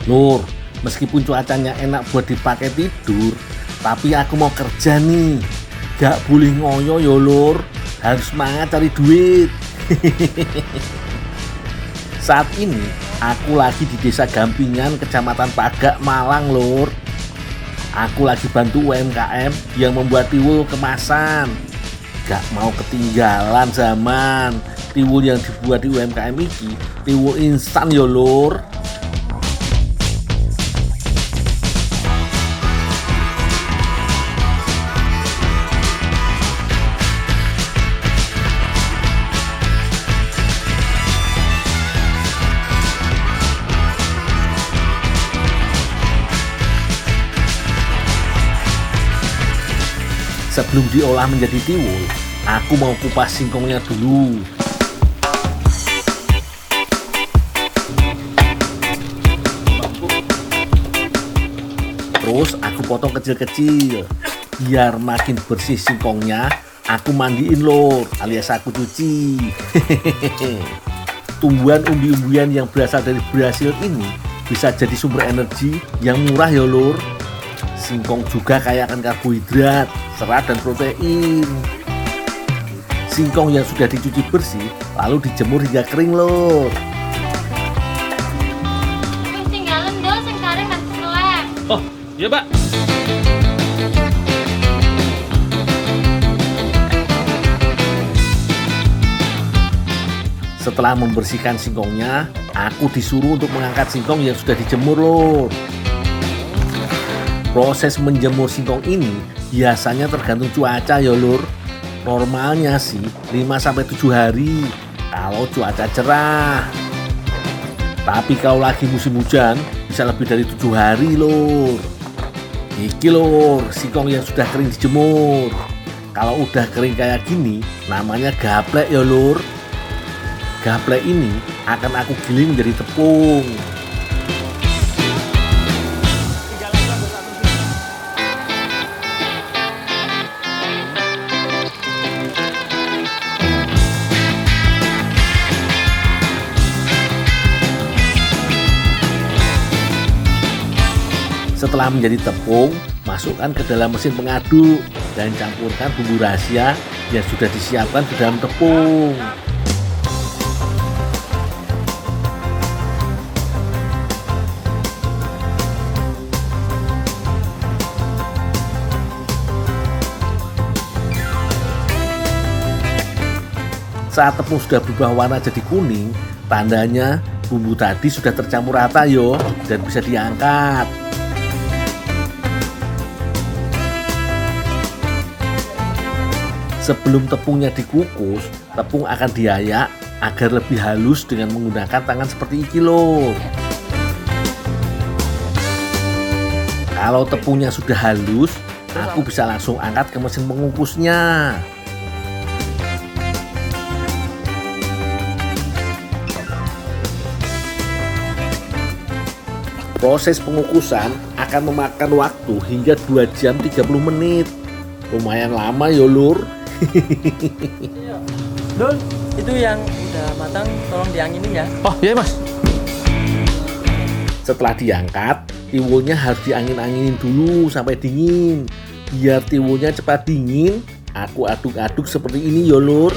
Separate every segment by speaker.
Speaker 1: Lur, meskipun cuacanya enak buat dipakai tidur, tapi aku mau kerja nih. Gak boleh ngoyo ya lur, harus semangat cari duit. Saat ini aku lagi di Desa Gampingan, Kecamatan Pagak, Malang lur. Aku lagi bantu UMKM yang membuat tiwul kemasan. Gak mau ketinggalan zaman. Tiwul yang dibuat di UMKM ini tiwul instan ya lur. Sebelum diolah menjadi tiwul, aku mau kupas singkongnya dulu. Terus aku potong kecil-kecil. Biar makin bersih singkongnya, aku mandiin lur, alias aku cuci. Tumbuhan umbi-umbian yang berasal dari Brasil ini bisa jadi sumber energi yang murah ya lur. Singkong juga kaya akan karbohidrat, serat dan protein. Singkong yang sudah dicuci bersih lalu dijemur hingga kering lur.
Speaker 2: Tinggalin dong sing kare kan selek.
Speaker 1: Oh, iya Pak. Setelah membersihkan singkongnya, aku disuruh untuk mengangkat singkong yang sudah dijemur lur. Proses menjemur singkong ini biasanya tergantung cuaca ya lur. Normalnya sih 5-7 hari kalau cuaca cerah. Tapi kalau lagi musim hujan bisa lebih dari 7 hari lur. Iki lur, singkong yang sudah kering dijemur. Kalau udah kering kayak gini namanya gaplek ya lur. Gaplek ini akan aku giling menjadi tepung. Setelah menjadi tepung, masukkan ke dalam mesin pengaduk dan campurkan bumbu rahasia yang sudah disiapkan di dalam tepung. Saat tepung sudah berubah warna jadi kuning, tandanya bumbu tadi sudah tercampur rata yo dan bisa diangkat. Sebelum tepungnya dikukus, tepung akan diayak agar lebih halus dengan menggunakan tangan seperti iki lho. Kalau tepungnya sudah halus, aku bisa langsung angkat ke mesin pengukusnya. Proses pengukusan akan memakan waktu hingga 2 jam 30 menit. Lumayan lama ya lur.
Speaker 3: Dul, itu yang udah matang tolong dianginin ya.
Speaker 1: Oh iya mas. Setelah diangkat, tiwulnya harus diangin-anginin dulu sampai dingin. Biar tiwulnya cepat dingin, aku aduk-aduk seperti ini ya lur.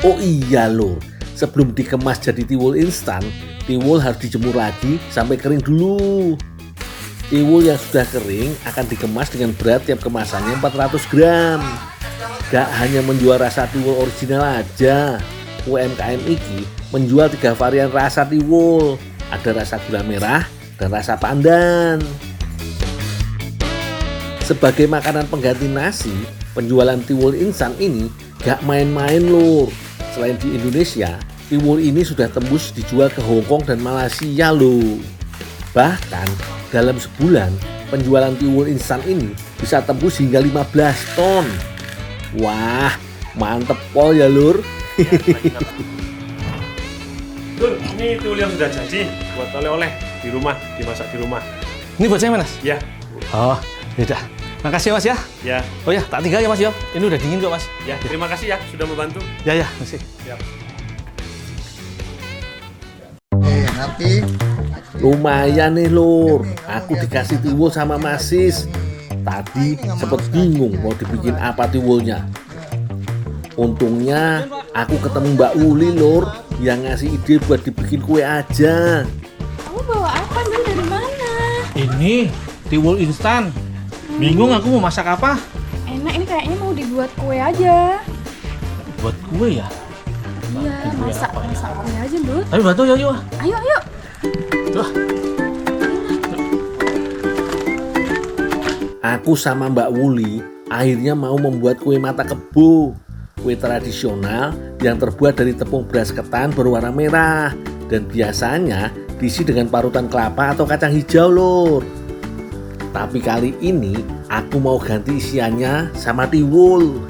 Speaker 1: Oh iya lur, sebelum dikemas jadi tiwul instan, tiwul harus dijemur lagi sampai kering dulu. Tiwul yang sudah kering akan dikemas dengan berat tiap kemasannya 400 gram. Gak hanya menjual rasa tiwul original aja, UMKM iki menjual 3 varian rasa tiwul. Ada rasa gula merah dan rasa pandan. Sebagai makanan pengganti nasi, penjualan tiwul instan ini gak main-main lur. Selain di Indonesia, tiwul ini sudah tembus dijual ke Hongkong dan Malaysia loh. Bahkan dalam sebulan penjualan tiwul instan ini bisa tembus hingga 15 ton. Wah, mantep pol ya lur.
Speaker 4: Dul, ini tiwul yang sudah jadi buat oleh-oleh di rumah, dimasak di rumah.
Speaker 3: Ini buat saya Mas?
Speaker 4: Ya.
Speaker 3: Oh, yaudah. Makasih Mas ya.
Speaker 4: Ya.
Speaker 3: Oh ya, tak tinggal ya Mas ya. Ini udah dingin kok Mas.
Speaker 4: Ya, terima kasih ya sudah membantu.
Speaker 3: Ya, masih.
Speaker 4: Ya.
Speaker 5: Oke, nanti
Speaker 1: Lumayan nih lur, aku dikasih tiwul sama Masis. Tadi sempet bingung mau dibikin apa tiwulnya. Untungnya aku ketemu Mbak Uli lur, yang ngasih ide buat dibikin kue aja.
Speaker 2: Kamu bawa apa, Dul? Dari mana?
Speaker 5: Ini tiwul instan. Bingung aku mau masak apa?
Speaker 6: Enak, ini kayaknya mau dibuat kue aja.
Speaker 5: Buat kue ya?
Speaker 6: Iya, masak kue aja, Dul.
Speaker 5: Ayo bantu, yuk.
Speaker 6: Ayo, ayo.
Speaker 5: Tuh.
Speaker 1: Aku sama Mbak Wuli akhirnya mau membuat kue mata kebo. Kue tradisional yang terbuat dari tepung beras ketan berwarna merah dan biasanya diisi dengan parutan kelapa atau kacang hijau lur. Tapi kali ini aku mau ganti isiannya sama tiwul.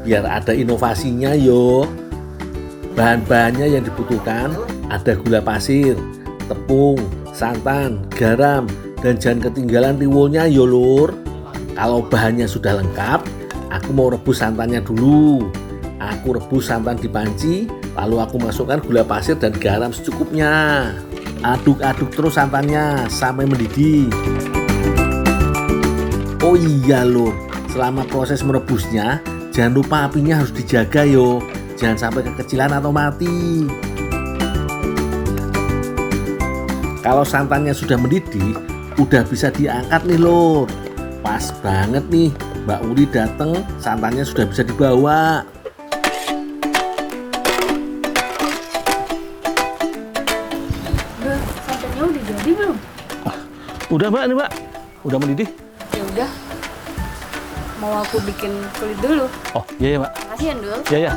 Speaker 1: Biar ada inovasinya yo. Bahan-bahannya yang dibutuhkan ada gula pasir, tepung, santan, garam, dan jangan ketinggalan tiwulnya yo lur. Kalau bahannya sudah lengkap, aku mau rebus santannya dulu. Aku rebus santan di panci, lalu aku masukkan gula pasir dan garam secukupnya. Aduk-aduk terus santannya sampai mendidih. Oh iya lur, selama proses merebusnya, jangan lupa apinya harus dijaga yo. Jangan sampai kekecilan atau mati. Kalau santannya sudah mendidih, udah bisa diangkat nih lur. Pas banget nih, Mbak Uli dateng, santannya sudah bisa dibawa.
Speaker 6: Dul, santannya udah jadi belum?
Speaker 5: Udah mbak, ini mbak. Udah mendidih.
Speaker 6: Ya udah. Mau aku bikin kulit dulu.
Speaker 5: Oh iya ya mbak.
Speaker 6: Makasih ya, Dul.
Speaker 5: Iya ya.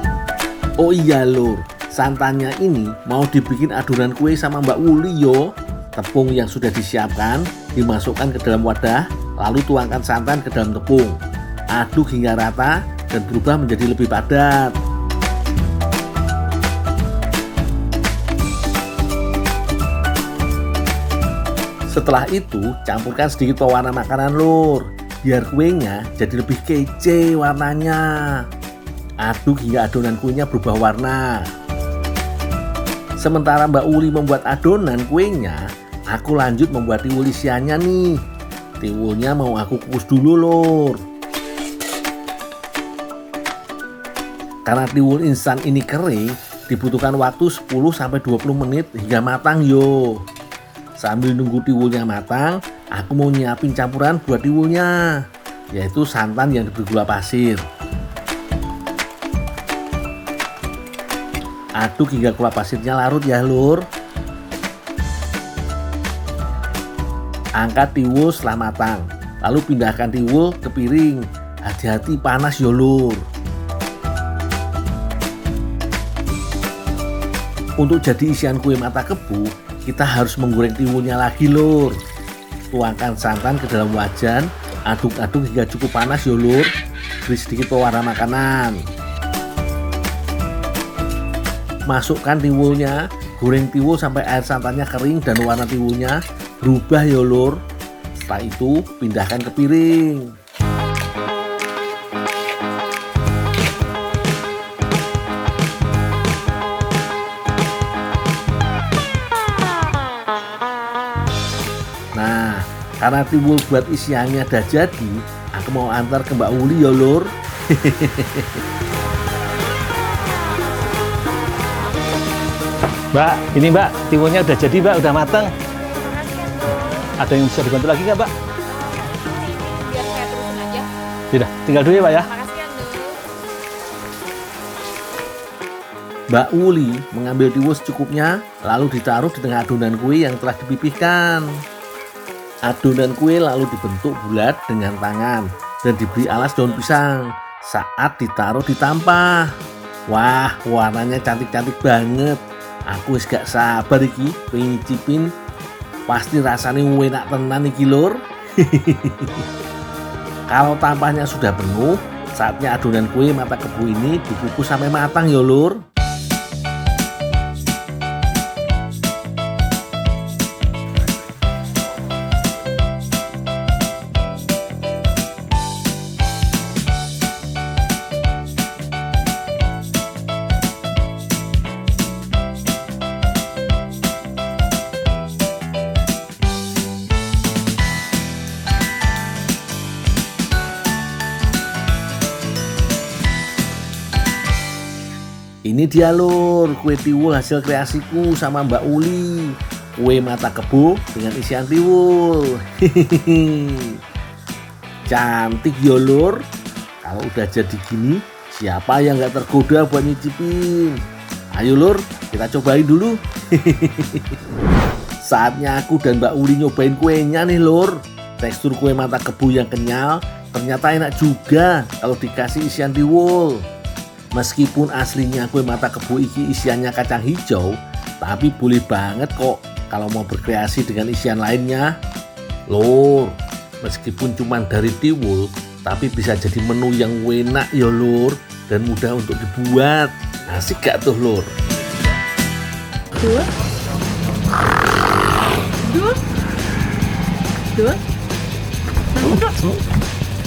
Speaker 1: Oh iya lur, santannya ini mau dibikin adonan kue sama Mbak Wuli yo. Tepung yang sudah disiapkan dimasukkan ke dalam wadah, lalu tuangkan santan ke dalam tepung. Aduk hingga rata dan berubah menjadi lebih padat. Setelah itu, campurkan sedikit pewarna makanan lur, biar kuenya jadi lebih kece warnanya. Aduk hingga adonan kuenya berubah warna. Sementara Mbak Uli membuat adonan kuenya, aku lanjut membuat tiwul isiannya nih. Tiwulnya mau aku kukus dulu lur. Karena tiwul instan ini kering, dibutuhkan waktu 10-20 menit hingga matang yo. Sambil nunggu tiwulnya matang, aku mau nyiapin campuran buat tiwulnya, yaitu santan yang diberi gula pasir. Aduk hingga gula pasirnya larut ya lur. Angkat tiwul setelah matang, lalu pindahkan tiwul ke piring. Hati-hati panas yo lur. Untuk jadi isian kue mata kebu, kita harus menggoreng tiwulnya lagi lur. Tuangkan santan ke dalam wajan, aduk-aduk hingga cukup panas yo lur. Beri sedikit pewarna makanan. Masukkan tiwulnya, goreng tiwul sampai air santannya kering dan warna tiwulnya berubah ya lur. Setelah itu pindahkan ke piring. Nah, karena tiwul buat isiannya udah jadi, aku mau antar ke Mbak Uli ya lur.
Speaker 5: Mbak, ini mbak, tiwulnya udah jadi mbak, udah matang. Ada yang bisa dibantu lagi nggak mbak?
Speaker 6: Biar saya terusin aja.
Speaker 5: Tidak, tinggal dulu ya mbak ya.
Speaker 6: Makasih ya, Dul.
Speaker 1: Mbak Uli mengambil tiwul secukupnya, lalu ditaruh di tengah adonan kue yang telah dipipihkan. Adonan kue lalu dibentuk bulat dengan tangan dan diberi alas daun pisang saat ditaruh di tampah. Wah, warnanya cantik-cantik banget. Aku wis gak sabar iki pengen nyicipin. Pasti rasanya enak tenan iki lur. Kalau tampahnya sudah penuh, saatnya adonan kue mata kebu ini dikukus sampai matang ya lur. Ini dia lur, kue tiwul hasil kreasiku sama Mbak Uli. Kue mata kebo dengan isian tiwul. Cantik ya lur. Kalau udah jadi gini, siapa yang gak tergoda buat nyicipin? Ayo lur, kita cobain dulu. Saatnya aku dan Mbak Uli nyobain kuenya nih lur. Tekstur kue mata kebo yang kenyal, ternyata enak juga kalau dikasih isian tiwul. Meskipun aslinya kue mata kebo iki isiannya kacang hijau, tapi boleh banget kok kalau mau berkreasi dengan isian lainnya. Lur, meskipun cuma dari tiwul, tapi bisa jadi menu yang enak ya lur, dan mudah untuk dibuat. Asik gak tuh lur?
Speaker 6: Dul.